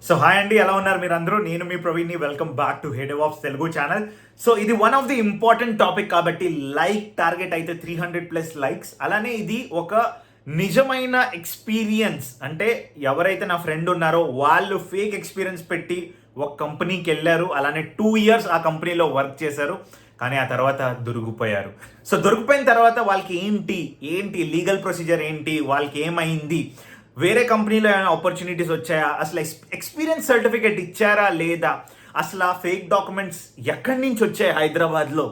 So hi అండి, ఎలా ఉన్నారు మీరు అందరూ? నేను మీ ప్రవీణ్ని. Welcome back to head of Telugu channel. So ఇది one of the important topic కాబట్టి లైక్ టార్గెట్ అయితే 300+ లైక్స్. అలానే ఇది ఒక నిజమైన ఎక్స్పీరియన్స్. అంటే ఎవరైతే నా ఫ్రెండ్ ఉన్నారో వాళ్ళు ఫేక్ ఎక్స్పీరియన్స్ పెట్టి ఒక కంపెనీకి వెళ్ళారు, అలానే 2 ఇయర్స్ ఆ కంపెనీలో వర్క్ చేశారు, కానీ ఆ తర్వాత దొరికిపోయారు. సో దొరికిపోయిన తర్వాత వాళ్ళకి ఏంటి లీగల్ ప్రొసీజర్ ఏంటి, వాళ్ళకి ఏమైంది, వేరే కంపెనీలో ఏమైనా ఆపర్చునిటీస్ వచ్చాయా, అసలు ఎక్స్పీరియన్స్ సర్టిఫికేట్ ఇచ్చారా లేదా, అసలు ఆ ఫేక్ డాక్యుమెంట్స్ ఎక్కడి నుంచి వచ్చాయి హైదరాబాద్లో,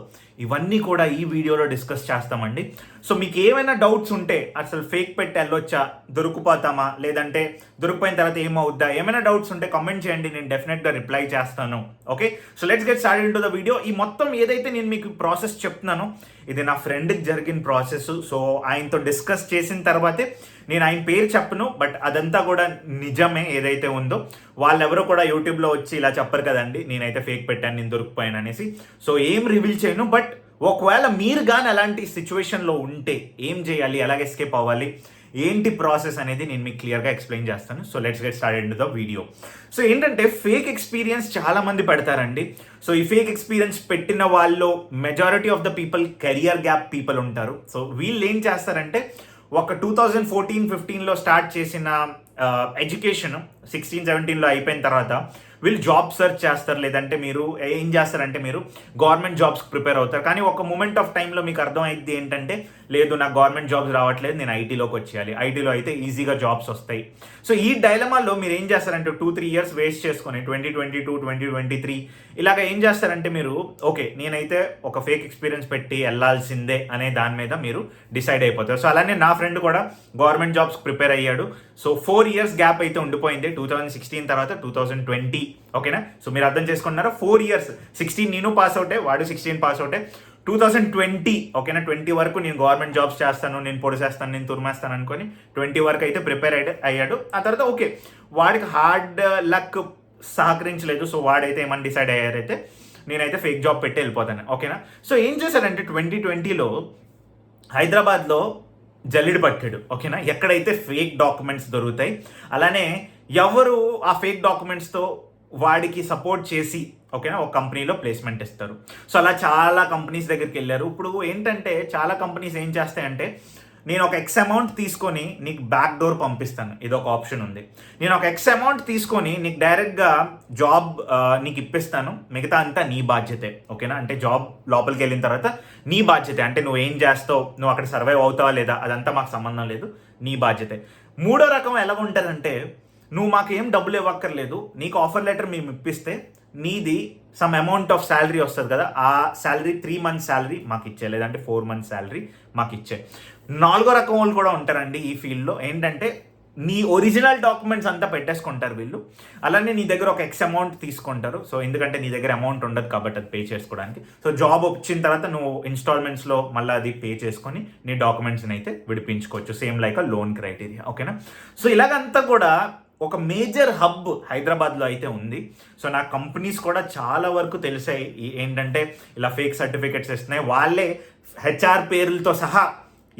ఇవన్నీ కూడా ఈ వీడియోలో డిస్కస్ చేస్తామండి. సో మీకు ఏమైనా డౌట్స్ ఉంటే అసలు ఫేక్ పెట్టి వెళ్ళొచ్చా, దొరికిపోతామా, లేదంటే దొరికిపోయిన తర్వాత ఏమవుద్దా, ఏమైనా డౌట్స్ ఉంటే కామెంట్ చేయండి, నేను డెఫినెట్గా రిప్లై చేస్తాను. Okay, so let's get started into the video. ఈ మొత్తం ఏదైతే నేను మీకు ప్రాసెస్ చెప్తున్నానో ఇది నా ఫ్రెండ్కి జరిగిన ప్రాసెస్. సో ఆయనతో డిస్కస్ చేసిన తర్వాతే, నేను ఆయన పేరు చెప్పను, బట్ అదంతా కూడా నిజమే ఏదైతే ఉందో. వాళ్ళెవరో కూడా యూట్యూబ్లో వచ్చి ఇలా చెప్పరు కదండి, నేనైతే ఫేక్ పెట్టాను, నేను దొరికిపోయాను అనేసి. సో ఏం రివీల్ చేయను, బట్ ఒకవేళ మీరు కానీ అలాంటి సిచ్యువేషన్లో ఉంటే ఏం చేయాలి, ఎలాగ ఎస్కేప్ అవ్వాలి, ఏంటి ప్రాసెస్ అనేది నేను మీకు క్లియర్గా ఎక్స్ప్లెయిన్ చేస్తాను. So let's get started in the video. So ఏంటంటే ఫేక్ ఎక్స్పీరియన్స్ చాలా మంది పెడతారండి. సో ఈ ఫేక్ ఎక్స్పీరియన్స్ పెట్టిన వాళ్ళు majority of the people career gap people ఉంటారు. సో వీళ్ళు ఏం చేస్తారంటే, ఒక 2014-15లో స్టార్ట్ చేసిన ఎడ్యుకేషన్ 16-17లో అయిపోయిన తర్వాత వీళ్ళు జాబ్ సెర్చ్ చేస్తారు, లేదంటే మీరు ఏం చేస్తారంటే మీరు గవర్నమెంట్ జాబ్స్కి ప్రిపేర్ అవుతారు. కానీ ఒక మూమెంట్ ఆఫ్ టైంలో మీకు అర్థమైంది ఏంటంటే, లేదు నాకు గవర్నమెంట్ జాబ్స్ రావట్లేదు, నేను ఐటీలోకి వచ్చేయాలి, ఐటీలో అయితే ఈజీగా జాబ్స్ వస్తాయి. సో ఈ డైలమాలో మీరు ఏం చేస్తారంటే 2-3 ఇయర్స్ వేస్ట్ చేసుకొని 2022, 2023 ఇలాగ ఏం చేస్తారంటే మీరు, ఓకే నేనైతే ఒక ఫేక్ ఎక్స్పీరియన్స్ పెట్టి వెళ్ళాల్సిందే అనే దాని మీద మీరు డిసైడ్ అయిపోతారు. సో అలానే నా ఫ్రెండ్ కూడా గవర్నమెంట్ జాబ్స్ ప్రిపేర్ అయ్యాడు. సో 4 ఇయర్స్ గ్యాప్ అయితే ఉండిపోయింది 2016 తర్వాత 2020. ఓకేనా, సో మీరు అర్థం చేసుకున్నారా, 4 ఇయర్స్, 16 నేను పాస్ అవుటే, వాడు 16 పాస్ అవుటే, 2020 ఓకేనా, 20 వరకు నేను గవర్నమెంట్ జాబ్స్ చేస్తాను, నేను పొడిసేస్తాను, నేను తురిమేస్తాను అనుకొని 20 వరకు అయితే ప్రిపేర్ అయ్యాడు. ఆ తర్వాత ఓకే వాడికి హార్డ్ లక్ సహకరించలేదు. సో వాడైతే ఏమని డిసైడ్ అయ్యారైతే, నేనైతే ఫేక్ జాబ్ పెట్టి వెళ్ళిపోతాను. ఓకేనా, సో ఏం చేశాడంటే 2020లో హైదరాబాద్లో జల్లిడి పట్టాడు. ఓకేనా, ఎక్కడైతే ఫేక్ డాక్యుమెంట్స్ దొరుకుతాయి, అలానే ఎవరు ఆ ఫేక్ డాక్యుమెంట్స్తో వాడికి సపోర్ట్ చేసి ఓకేనా ఒక కంపెనీలో ప్లేస్మెంట్ ఇస్తారు. సో అలా చాలా కంపెనీస్ దగ్గరికి వెళ్ళారు. ఇప్పుడు ఏంటంటే చాలా కంపెనీస్ ఏం చేస్తాయంటే, నేను ఒక ఎక్స్ అమౌంట్ తీసుకొని నీకు బ్యాక్ డోర్ పంపిస్తాను, ఇదొక ఆప్షన్ ఉంది. నేను ఒక ఎక్స్ అమౌంట్ తీసుకొని నీకు డైరెక్ట్గా జాబ్ నీకు ఇప్పిస్తాను, మిగతా అంతా నీ బాధ్యతే. ఓకేనా, అంటే జాబ్ లోపలికి వెళ్ళిన తర్వాత నీ బాధ్యతే, అంటే నువ్వు ఏం చేస్తావు, నువ్వు అక్కడ సర్వైవ్ అవుతావా లేదా, అదంతా మాకు సంబంధం లేదు, నీ బాధ్యతే. మూడో రకం ఎలా ఉంటుందంటే, నువ్వు మాకు ఏం డబ్బులు ఇవ్వక్కర్లేదు, నీకు ఆఫర్ లెటర్ మేము ఇప్పిస్తే నీది సమ్ అమౌంట్ ఆఫ్ శాలరీ వస్తుంది కదా, ఆ శాలరీ 3 months శాలరీ మాకు ఇచ్చే, లేదంటే 4 months శాలరీ మాకు ఇచ్చే. నాలుగో రకం వాళ్ళు కూడా ఉంటారండి ఈ ఫీల్డ్లో. ఏంటంటే నీ ఒరిజినల్ డాక్యుమెంట్స్ అంతా పెట్టేసుకుంటారు వీళ్ళు, అలానే నీ దగ్గర ఒక ఎక్స్ అమౌంట్ తీసుకుంటారు. సో ఎందుకంటే నీ దగ్గర అమౌంట్ ఉండదు కాబట్టి అది పే చేసుకోవడానికి. సో జాబ్ వచ్చిన తర్వాత నువ్వు ఇన్స్టాల్మెంట్స్లో మళ్ళీ అది పే చేసుకొని నీ డాక్యుమెంట్స్ని అయితే విడిపించుకోవచ్చు, same like a loan criteria. ఓకేనా, సో ఇలాగంతా కూడా ఒక మేజర్ హబ్ హైదరాబాద్లో అయితే ఉంది. సో నా కంపెనీస్ కూడా చాలా వరకు తెలిసాయి ఏంటంటే ఇలా ఫేక్ సర్టిఫికెట్స్ ఇస్తున్నాయి. వాళ్ళే హెచ్ఆర్ పేర్లతో సహా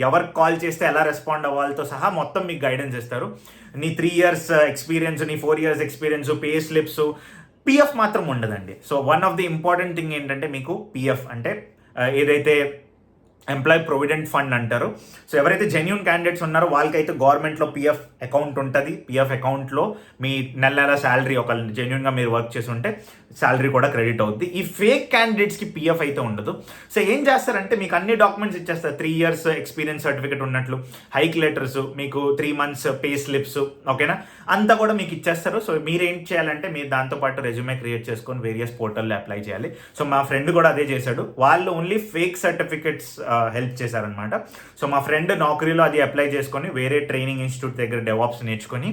ఎవరికి కాల్ చేస్తే ఎలా రెస్పాండ్ అవ్వాలితో సహా మొత్తం మీకు గైడెన్స్ ఇస్తారు. నీ 3 years ఎక్స్పీరియన్స్, నీ 4 years experience, pay slips, PF మాత్రం ఉండదండి. So one of the important thing ఏంటంటే, మీకు పిఎఫ్ అంటే ఏదైతే ఎంప్లాయీ ప్రొవిడెంట్ ఫండ్ అంటారు. సో ఎవరైతే జెన్యూన్ క్యాండిడేట్స్ ఉన్నారో వాళ్ళకైతే గవర్నమెంట్లో పిఎఫ్ అకౌంట్ ఉంటుంది. పిఎఫ్ అకౌంట్లో మీ నెల శాలరీ, ఒక జెన్యూన్గా మీరు వర్క్ చేసి ఉంటే శాలరీ కూడా క్రెడిట్ అవుద్ది. ఈ ఫేక్ క్యాండిడేట్స్కి పిఎఫ్ అయితే ఉండదు. సో ఏం చేస్తారంటే, మీకు అన్ని డాక్యుమెంట్స్ ఇచ్చేస్తారు, 3 years ఎక్స్పీరియన్స్ సర్టిఫికేట్ ఉన్నట్లు, హైక్ లెటర్స్, మీకు 3 months పే స్లిప్స్, ఓకేనా అంతా కూడా మీకు ఇచ్చేస్తారు. సో మీరు ఏం చేయాలంటే, మీరు దాంతోపాటు రెజ్యూమే క్రియేట్ చేసుకొని వేరియస్ పోర్టల్లో అప్లై చేయాలి. సో మా ఫ్రెండ్ కూడా అదే చేశాడు. వాళ్ళు ఓన్లీ ఫేక్ సర్టిఫికెట్స్ హెల్ప్ చేశారనమాట. సో మా ఫ్రెండ్ నౌకరీలో అది అప్లై చేసుకొని వేరే ట్రైనింగ్ ఇన్స్టిట్యూట్ దగ్గర డెవాప్స్ నేర్చుకొని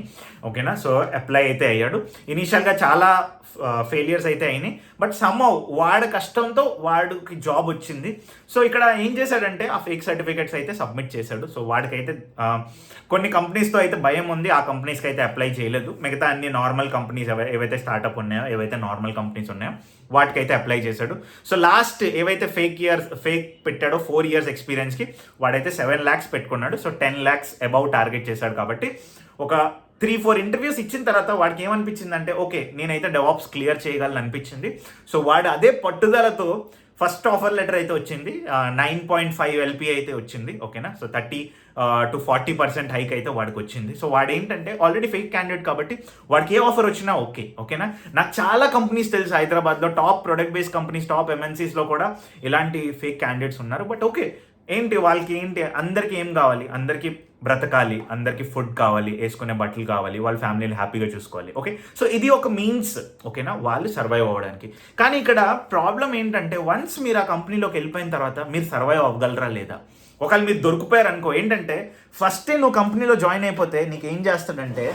ఓకేనా, సో అప్లై అయితే అయ్యాడు. ఇనీషియల్గా చాలా ఫెయిలియర్స్ అయితే అయినాయి, బట్ సమ్హౌ వాడి కష్టంతో వాడికి జాబ్ వచ్చింది. సో ఇక్కడ ఏం చేశాడంటే, ఆ ఫేక్ సర్టిఫికెట్స్ అయితే సబ్మిట్ చేశాడు. సో వాడికైతే కొన్ని కంపెనీస్తో అయితే భయం ఉంది, ఆ కంపెనీస్కి అయితే అప్లై చేయలేదు. మిగతా అన్ని నార్మల్ కంపెనీస్ ఏవైతే స్టార్టప్ ఉన్నాయో, ఏవైతే నార్మల్ కంపెనీస్ ఉన్నాయో వాటికైతే అప్లై చేశాడు. సో లాస్ట్ ఏవైతే ఫేక్ పెట్టాడో 4 years ఎక్స్పీరియన్స్కి వాడైతే 7 lakhs పెట్టుకున్నాడు. సో 10 lakhs అబౌవ్ టార్గెట్ చేశాడు కాబట్టి ఒక 3-4 ఇంటర్వ్యూస్ ఇచ్చిన తర్వాత వాడికి ఏమనిపించింది అంటే ఓకే నేనైతే డెవాప్స్ క్లియర్ చేయగలను అనిపించింది. సో వాడు అదే పట్టుదలతో ఫస్ట్ ఆఫర్ లెటర్ అయితే వచ్చింది, 9.5 LP అయితే వచ్చింది. ఓకేనా, సో 30 to 40% హైక్ అయితే వాడికి వచ్చింది. సో వాడు ఏంటంటే ఆల్రెడీ ఫేక్ క్యాండిడేట్ కాబట్టి వాడికి ఏ ఆఫర్ వచ్చినా ఓకేనా. నాకు చాలా కంపెనీస్ తెలుసు హైదరాబాద్లో, top product based companies, top MNCsలో కూడా ఇలాంటి ఫేక్ క్యాండిడేట్స్ ఉన్నారు. బట్ ఓకే ఏంటి వాళ్ళకి ఏంటి, అందరికీ ఏం కావాలి, అందరికీ బ్రతకాలి, అందరికీ ఫుడ్ కావాలి, వేసుకునే బట్టలు కావాలి, వాళ్ళ ఫ్యామిలీని హ్యాపీగా చూసుకోవాలి. ఓకే, సో ఇది ఒక మీన్స్ ఓకేనా వాళ్ళు సర్వైవ్ అవ్వడానికి. కానీ ఇక్కడ ప్రాబ్లం ఏంటంటే వన్స్ మీరు ఆ కంపెనీలోకి వెళ్ళిపోయిన తర్వాత మీరు సర్వైవ్ అవ్వగలరా లేదా. ఒకవేళ మీరు దొరికిపోయారు అనుకో, ఏంటంటే ఫస్టే నువ్వు కంపెనీలో జాయిన్ అయిపోతే నీకు ఏం చేస్తాడంటే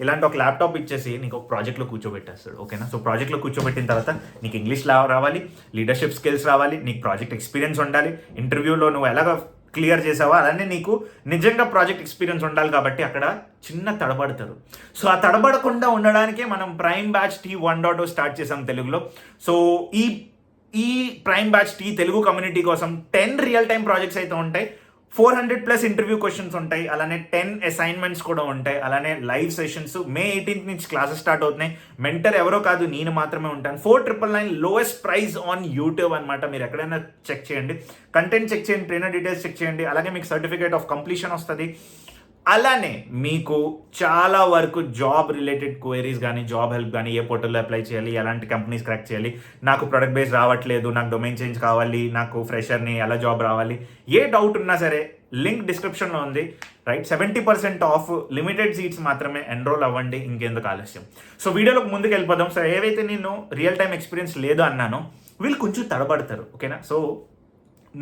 ఇలాంటి ఒక ల్యాప్టాప్ ఇచ్చేసి నీకు ఒక ప్రాజెక్ట్లో కూర్చోబెట్టేస్తాడు. ఓకేనా, సో ప్రాజెక్ట్లో కూర్చోబెట్టిన తర్వాత నీకు ఇంగ్లీష్ రావాలి, లీడర్షిప్ స్కిల్స్ రావాలి, నీకు ప్రాజెక్ట్ ఎక్స్పీరియన్స్ ఉండాలి, ఇంటర్వ్యూలో నువ్వు ఎలాగ క్లియర్ చేసావా అలానే నీకు నిజంగా ప్రాజెక్ట్ ఎక్స్పీరియన్స్ ఉండాలి. కాబట్టి అక్కడ చిన్న తడబడతారు. సో ఆ తడబడకుండా ఉండడానికే మనం ప్రైమ్ బ్యాచ్ T1.0 స్టార్ట్ చేసాం తెలుగులో. సో ఈ prime batch T Telugu community కోసం 10 రియల్ టైమ్ ప్రాజెక్ట్స్ అయితే ఉంటాయి, 400+ ఇంటర్వ్యూ క్వశ్చన్స్ ఉంటాయి, అలానే 10 అసైన్మెంట్స్ కూడా ఉంటాయి, అలానే లైవ్ సెషన్స్. May 18th నుంచి క్లాసెస్ స్టార్ట్ అవుతున్నాయి. మెంటర్ ఎవరో కాదు, నేను మాత్రమే ఉంటాను. 499 లోయెస్ట్ ప్రైస్ ఆన్ యూట్యూబ్ అనమాట. మీరు ఎక్కడైనా చెక్ చేయండి, కంటెంట్ చెక్ చేయండి, ట్రైనర్ డీటెయిల్స్ చెక్ చేయండి, అలాగే మీకు సర్టిఫికేట్ ఆఫ్ కంప్లీషన్ వస్తుంది. అలానే మీకు చాలా వరకు జాబ్ రిలేటెడ్ క్వైరీస్ కానీ, జాబ్ హెల్ప్ కానీ, ఏ పోర్టల్లో అప్లై చేయాలి, ఎలాంటి కంపెనీస్ క్రాక్ చేయాలి, నాకు ప్రొడక్ట్ బేస్ రావట్లేదు, నాకు డొమైన్ చేంజ్ కావాలి, నాకు ఫ్రెషర్ని ఎలా జాబ్ రావాలి, ఏ డౌట్ ఉన్నా సరే లింక్ డిస్క్రిప్షన్లో ఉంది. రైట్, 70% ఆఫ్, లిమిటెడ్ సీట్స్ మాత్రమే, ఎన్రోల్ అవ్వండి, ఇంకెందుకు ఆలస్యం. సో వీడియోలోకి ముందుకు వెళ్ళిపోదాం. సో ఏవైతే నేను రియల్ టైం ఎక్స్పీరియన్స్ లేదు అన్నానో వీళ్ళు కొంచెం తడబడతారు. ఓకేనా, సో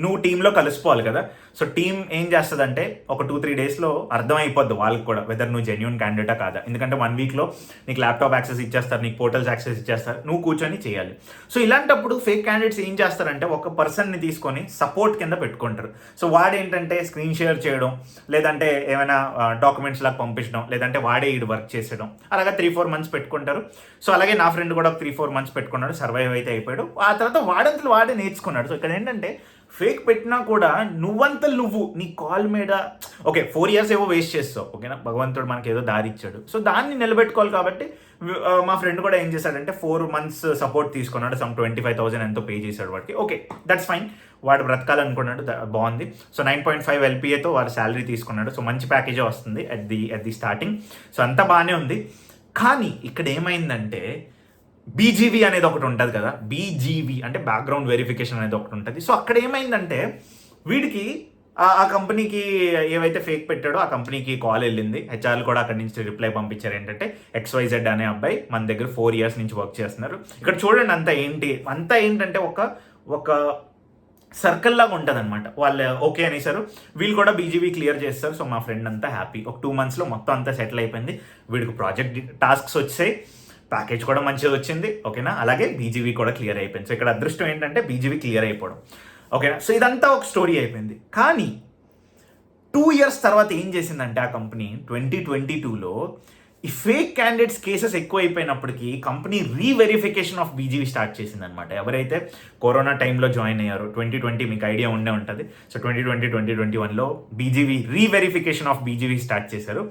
నువ్వు టీంలో కలిసిపోవాలి కదా. సో టీం ఏం చేస్తుందంటే ఒక 2-3 డేస్లో అర్థమైపోద్ది వాళ్ళకి కూడా వెదర్ నువ్వు జెన్యూన్ క్యాండిడేటా కాదా. ఎందుకంటే 1 వీక్లో నీకు ల్యాప్టాప్ యాక్సెస్ ఇచ్చేస్తారు, నీకు పోర్టల్స్ యాక్సెస్ ఇచ్చేస్తారు, నువ్వు కూర్చొని చేయాలి. సో ఇలాంటప్పుడు ఫేక్ క్యాండిడేట్స్ ఏం చేస్తారంటే ఒక పర్సన్ని తీసుకొని సపోర్ట్ కింద పెట్టుకుంటారు. సో వాడేంటంటే స్క్రీన్ షేర్ చేయడం, లేదంటే ఏమైనా డాక్యుమెంట్స్ లాగా పంపించడం, లేదంటే వాడే ఈడు వర్క్ చేసేయడం, అలాగే 3-4 మంత్స్ పెట్టుకుంటారు. సో అలాగే నా ఫ్రెండ్ కూడా 3-4 మంత్స్ పెట్టుకున్నాడు, సర్వైవ్ అయితే అయిపోయాడు. ఆ తర్వాత వాడంతలో వాడే నేర్చుకున్నాడు. సో ఇక్కడ ఏంటంటే ఫేక్ పెట్టినా కూడా నువ్వు నీ కాల్ మీద ఓకే 4 years ఏవో వేస్ట్ చేస్తావు. ఓకేనా, భగవంతుడు మనకి ఏదో దారి ఇచ్చాడు, సో దాన్ని నిలబెట్టుకోవాలి. కాబట్టి మా ఫ్రెండ్ కూడా ఏం చేశాడంటే 4 months సపోర్ట్ తీసుకున్నాడు, సమ్ 25,000 ఎంతో పే చేశాడు వాడికి. ఓకే, దట్స్ ఫైన్, వాడు బ్రతకాలనుకున్నాడు, బాగుంది. సో 9.5 LPAతో వాడు శాలరీ తీసుకున్నాడు. సో మంచి ప్యాకేజే వస్తుంది అట్ ది స్టార్టింగ్. సో అంతా బాగానే ఉంది. కానీ ఇక్కడ ఏమైందంటే BGV అనేది ఒకటి ఉంటుంది కదా, BGV అంటే బ్యాక్గ్రౌండ్ వెరిఫికేషన్ అనేది ఒకటి ఉంటుంది. సో అక్కడ ఏమైందంటే వీడికి ఆ కంపెనీకి ఏవైతే ఫేక్ పెట్టాడో ఆ కంపెనీకి కాల్ వెళ్ళింది. HR కూడా అక్కడి నుంచి రిప్లై పంపించారు, ఏంటంటే XYZ అనే అబ్బాయి మన దగ్గర 4 years నుంచి వర్క్ చేస్తున్నారు. ఇక్కడ చూడండి అంతా ఏంటంటే ఒక సర్కిల్ లాగా ఉంటుంది అనమాట. వాళ్ళు ఓకే అనేసారు, వీళ్ళు కూడా BGV క్లియర్ చేస్తారు. సో మా ఫ్రెండ్ అంతా హ్యాపీ, ఒక 2 monthsలో మొత్తం అంతా సెటిల్ అయిపోయింది. వీడికి ప్రాజెక్ట్ టాస్క్స్ వచ్చాయి, ప్యాకేజ్ కూడా మంచిగా వచ్చింది. ఓకేనా, అలాగే BGV కూడా క్లియర్ అయిపోయింది. సో ఇక్కడ అదృష్టం ఏంటంటే BGV క్లియర్ అయిపోవడం. ఓకేనా, సో ఇదంతా ఒక స్టోరీ అయిపోయింది. కానీ 2 years తర్వాత ఏం చేసిందంటే ఆ కంపెనీ 2022లో ఈ ఫేక్ క్యాండిడేట్స్ కేసెస్ ఎక్కువ అయిపోయినప్పటికీ company reverification of BGV start చేసింది అనమాట. ఎవరైతే కరోనా టైంలో జాయిన్ అయ్యారో 2020 మీకు ఐడియా ఉండే ఉంటుంది. So 2020, 2021లో BGV reverification of BGV start చేశారు.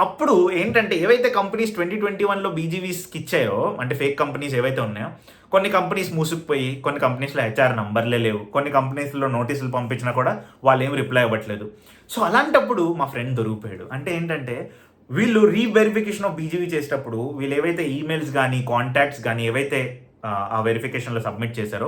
అప్పుడు ఏంటంటే ఏవైతే కంపెనీస్ 2021లో BGVస్కి ఇచ్చాయో, అంటే ఫేక్ కంపెనీస్ ఏవైతే ఉన్నాయో, కొన్ని కంపెనీస్ మూసుకుపోయి, కొన్ని కంపెనీస్లో HR నంబర్లే లేవు, కొన్ని కంపెనీస్లో నోటీసులు పంపించినా కూడా వాళ్ళు ఏమి రిప్లై అవ్వట్లేదు. సో అలాంటప్పుడు మా ఫ్రెండ్ దొరికిపోయాడు. అంటే ఏంటంటే వీళ్ళు రీవెరిఫికేషన్ ఆఫ్ BGV చేసేటప్పుడు వీళ్ళు ఏవైతే ఈమెయిల్స్ కానీ, కాంటాక్ట్స్ కానీ ఏవైతే ఆ వెరిఫికేషన్లో సబ్మిట్ చేశారో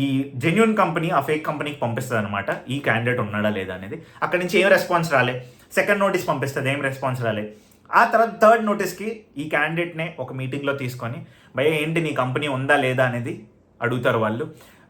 ఈ జెన్యూన్ కంపెనీ ఆ ఫేక్ కంపెనీకి పంపిస్తుంది అనమాట, ఈ క్యాండిడేట్ ఉన్నాడా లేదా అనేది. అక్కడి నుంచి ఏం రెస్పాన్స్ రాలే. సెకండ్ నోటీస్ పంపిస్తుంది, ఏం రెస్పాన్స్ రాలే. ఆ తర్వాత థర్డ్ నోటీస్కి ఈ క్యాండిడేట్నే ఒక మీటింగ్లో తీసుకొని భయ ఏంటి నీ కంపెనీ ఉందా లేదా అనేది అడుగుతారు. వాళ్ళు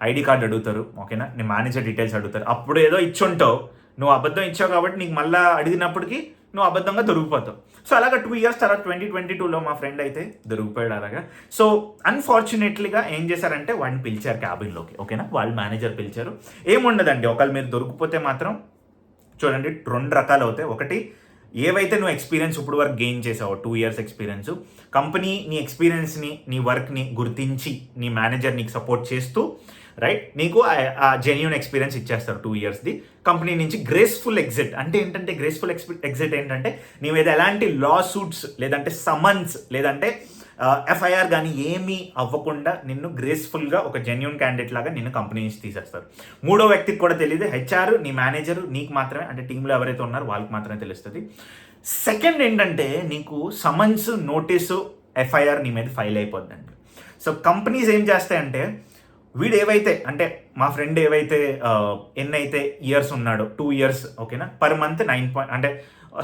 ID కార్డ్ అడుగుతారు. ఓకేనా, నీ మేనేజర్ డీటెయిల్స్ అడుగుతారు. అప్పుడు ఏదో ఇచ్చుంటావు, నువ్వు అబద్ధం ఇచ్చావు కాబట్టి నీకు మళ్ళీ అడిగినప్పటికీ నువ్వు అబద్ధంగా దొరికిపోతావు. సో అలాగా 2 years తర్వాత 2022లో మా ఫ్రెండ్ అయితే దొరికిపోయాడు అలాగా. సో అన్ఫార్చునేట్లీగా ఏం చేశారంటే వాడిని పిలిచారు క్యాబిన్లోకి. ఓకేనా, వాళ్ళు మేనేజర్ పిలిచారు. ఏముండదండి, ఒకవేళ మీరు దొరికిపోతే మాత్రం చూడండి 2 రకాలు అవుతాయి. ఒకటి, ఏవైతే నువ్వు ఎక్స్పీరియన్స్ ఇప్పుడు వరకు గెయిన్ చేసావో 2 years ఎక్స్పీరియన్స్, కంపెనీ నీ ఎక్స్పీరియన్స్ని, నీ వర్క్ని గుర్తించి నీ మేనేజర్ నీకు సపోర్ట్ చేస్తూ రైట్? నీకు ఆ జెన్యూన్ ఎక్స్పీరియన్స్ ఇచ్చేస్తారు 2 ఇయర్స్ది కంపెనీ నుంచి. గ్రేస్ఫుల్ ఎగ్జిట్ అంటే ఏంటంటే, గ్రేస్ఫుల్ ఎగ్జిట్ ఏంటంటే నీ మీద ఎలాంటి లా సూట్స్ లేదంటే సమన్స్ లేదంటే ఎఫ్ఐఆర్ కానీ ఏమీ అవ్వకుండా నిన్ను గ్రేస్ఫుల్గా ఒక జెన్యూన్ క్యాండిడేట్ లాగా నిన్ను కంపెనీ నుంచి తీసేస్తారు. మూడో వ్యక్తికి కూడా తెలియదు. హెచ్ఆర్, నీ మేనేజర్, నీకు మాత్రమే, అంటే టీంలో ఎవరైతే ఉన్నారో వాళ్ళకి మాత్రమే తెలుస్తుంది. సెకండ్ ఏంటంటే, నీకు సమన్స్, నోటీసు, ఎఫ్ఐఆర్ నీ మీద ఫైల్ అయిపోద్దండి. సో కంపెనీస్ ఏం చేస్తాయంటే, వీడు ఏవైతే అంటే మా ఫ్రెండ్ ఏవైతే ఎన్నైతే ఇయర్స్ ఉన్నాడో 2 ఇయర్స్, ఓకేనా, పర్ మంత్ 9 అంటే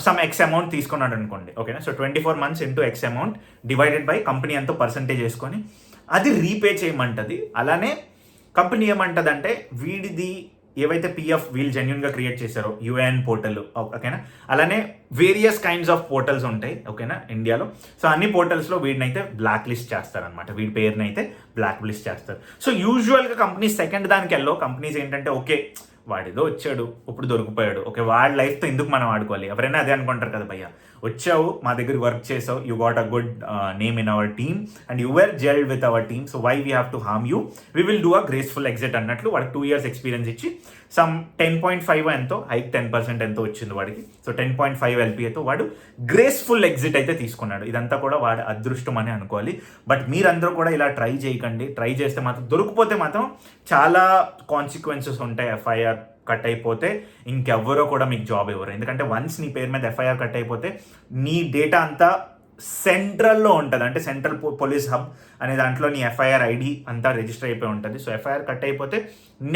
సమ్ ఎక్స్ అమౌంట్ తీసుకున్నాడు అనుకోండి, ఓకేనా. So 24 months into X amount divided by company ఎంతో పర్సంటేజ్ వేసుకొని అది రీపే చేయమంటుంది. అలానే కంపెనీ ఏమంటుంది అంటే, వీడిది ఏవైతే పిఎఫ్ వీళ్ళు జెన్యున్గా క్రియేట్ చేశారో యూఏఎన్ పోర్టల్, ఓకేనా, అలానే వేరియస్ కైండ్స్ ఆఫ్ పోర్టల్స్ ఉంటాయి, ఓకేనా, ఇండియాలో. సో అన్ని పోర్టల్స్లో వీడినైతే బ్లాక్ లిస్ట్ చేస్తారనమాట, వీడి పేరుని అయితే బ్లాక్ లిస్ట్ చేస్తారు. సో యూజువల్గా కంపెనీస్ సెకండ్ దానికి కంపెనీస్ ఏంటంటే, ఓకే వాడిదో వచ్చాడు ఇప్పుడు దొరికిపోయాడు, ఓకే వాడి లైఫ్తో ఎందుకు మనం ఆడుకోవాలి, ఎవరైనా అదే అనుకుంటారు కదా భయ్య. వచ్చావు మా దగ్గర వర్క్ చేసావు, you got a good name in our team and you were gelled with our team, so why we have to harm you, we will do a graceful exit అన్నట్లు వాడికి 2 years ఎక్స్పీరియన్స్ ఇచ్చి some 10.5 ఎంతో hike 10% ఎంతో వచ్చింది వాడికి. So 10.5 LPAతో వాడు graceful exit అయితే తీసుకున్నాడు. ఇదంతా కూడా వాడి అదృష్టం అని అనుకోవాలి. బట్ మీరందరూ కూడా ఇలా ట్రై చేయకండి. ట్రై చేస్తే మాత్రం, దొరికిపోతే మాత్రం చాలా కాన్సిక్వెన్సెస్ ఉంటాయి. ఎఫ్ఐఆర్ కట్ అయిపోతే ఇంకెవ్వరో కూడా మీకు జాబ్ ఇవ్వరు. ఎందుకంటే వన్స్ నీ పేరు మీద ఎఫ్ఐఆర్ కట్ అయిపోతే నీ డేటా అంతా సెంట్రల్లో ఉంటుంది, అంటే సెంట్రల్ పోలీస్ హబ్ అనే దాంట్లో నీ ఎఫ్ఐఆర్ ఐడి అంతా రిజిస్టర్ అయిపోయి ఉంటుంది. సో ఎఫ్ఐఆర్ కట్ అయిపోతే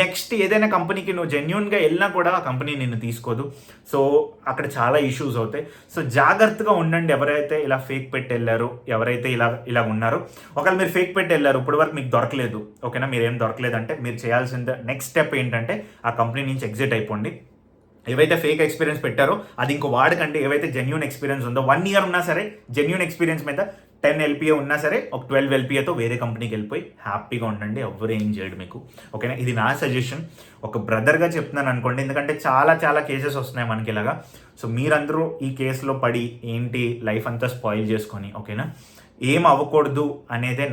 నెక్స్ట్ ఏదైనా కంపెనీకి నువ్వు జెన్యూన్గా వెళ్ళినా కూడా ఆ కంపెనీ నిన్ను తీసుకోదు. సో అక్కడ చాలా ఇష్యూస్ అవుతాయి. సో జాగ్రత్తగా ఉండండి. ఎవరైతే ఇలా ఫేక్ పెట్టి వెళ్ళారు, ఎవరైతే ఇలా ఉన్నారో, ఒకవేళ మీరు ఫేక్ పెట్టి వెళ్ళారు, ఇప్పటి వరకు మీకు దొరకలేదు, ఓకేనా, మీరు ఏం దొరకలేదంటే మీరు చేయాల్సిన నెక్స్ట్ స్టెప్ ఏంటంటే ఆ కంపెనీ నుంచి ఎగ్జిట్ అయిపోండి. ఏవైతే ఫేక్ ఎక్స్పీరియన్స్ పెట్టారో అది ఇంకో వాడకంటే, ఏవైతే జెన్యూన్ ఎక్స్పీరియన్స్ ఉందో 1 year ఉన్నా సరే, జెన్యూన్ ఎక్స్పీరియన్స్ మీద 10 LPA ఉన్నా సరే, ఒక 12 LPAతో వేరే కంపెనీకి వెళ్ళిపోయి హ్యాపీగా ఉండండి. ఎవరు ఏం చేయడు మీకు, ఓకేనా. ఇది నా సజెషన్, ఒక బ్రదర్గా చెప్తున్నాను అనుకోండి. ఎందుకంటే చాలా చాలా కేసెస్ వస్తున్నాయి మనకి ఇలాగా. సో మీరందరూ ఈ కేసులో పడి ఏంటి లైఫ్ అంతా స్పాయిల్ చేసుకొని, ఓకేనా, ఏం అవ్వకూడదు అనేదే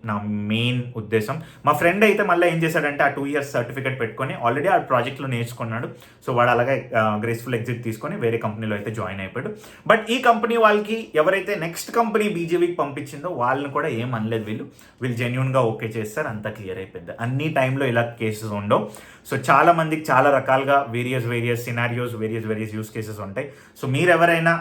నా మెయిన్ ఉద్దేశం. మా ఫ్రెండ్ అయితే మళ్ళీ ఏం చేశాడంటే, ఆ 2 years సర్టిఫికేట్ పెట్టుకొని ఆల్రెడీ ఆ ప్రాజెక్ట్లో నేర్చుకున్నాడు. సో వాడు అలాగే గ్రేస్ఫుల్ ఎగ్జిట్ తీసుకొని వేరే కంపెనీలో అయితే జాయిన్ అయిపోయాడు. బట్ ఈ కంపెనీ వాళ్ళకి ఎవరైతే నెక్స్ట్ కంపెనీ బీజేపీకి పంపించిందో వాళ్ళని కూడా ఏం అనలేదు. వీళ్ళు జెన్యూన్గా ఓకే చేస్తారు, అంతా క్లియర్ అయిపోయింది. అన్ని టైంలో ఇలా కేసెస్ ఉండవు. సో చాలా మందికి చాలా రకాలుగా various scenarios, various use cases ఉంటాయి. సో మీరు ఎవరైనా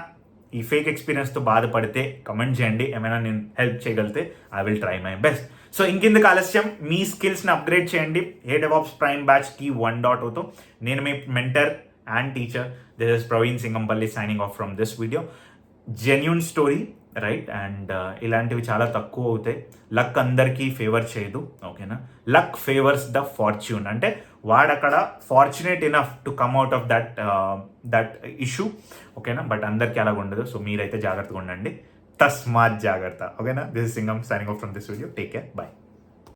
ఈ ఫేక్ ఎక్స్పీరియన్స్తో బాధపడితే కమెంట్ చేయండి. ఏమైనా నేను హెల్ప్ చేయగలిగితే I will try my best. So ఇంకెందుకు ఆలస్యం, మీ స్కిల్స్ని అప్గ్రేడ్ చేయండి. HeyDevOps ప్రైమ్ బ్యాచ్కి 1.0తో. నేను మీ mentor and teacher. This is Praveen Singampalli signing off from this video. Genuine story, right, and ఇలాంటివి చాలా తక్కువ అవుతాయి. లక్ అందరికీ ఫేవర్ చేయదు, ఓకేనా. లక్ ఫేవర్స్ ద ఫార్చ్యూన్, అంటే వాడక్కడ fortunate enough to come out of that issue, ఓకేనా. బట్ అందరికీ అలాగ ఉండదు. సో మీరైతే జాగ్రత్తగా ఉండండి, తస్మాత్ జాగ్రత్త, ఓకేనా. This is Singam signing off from this video. Take care, by.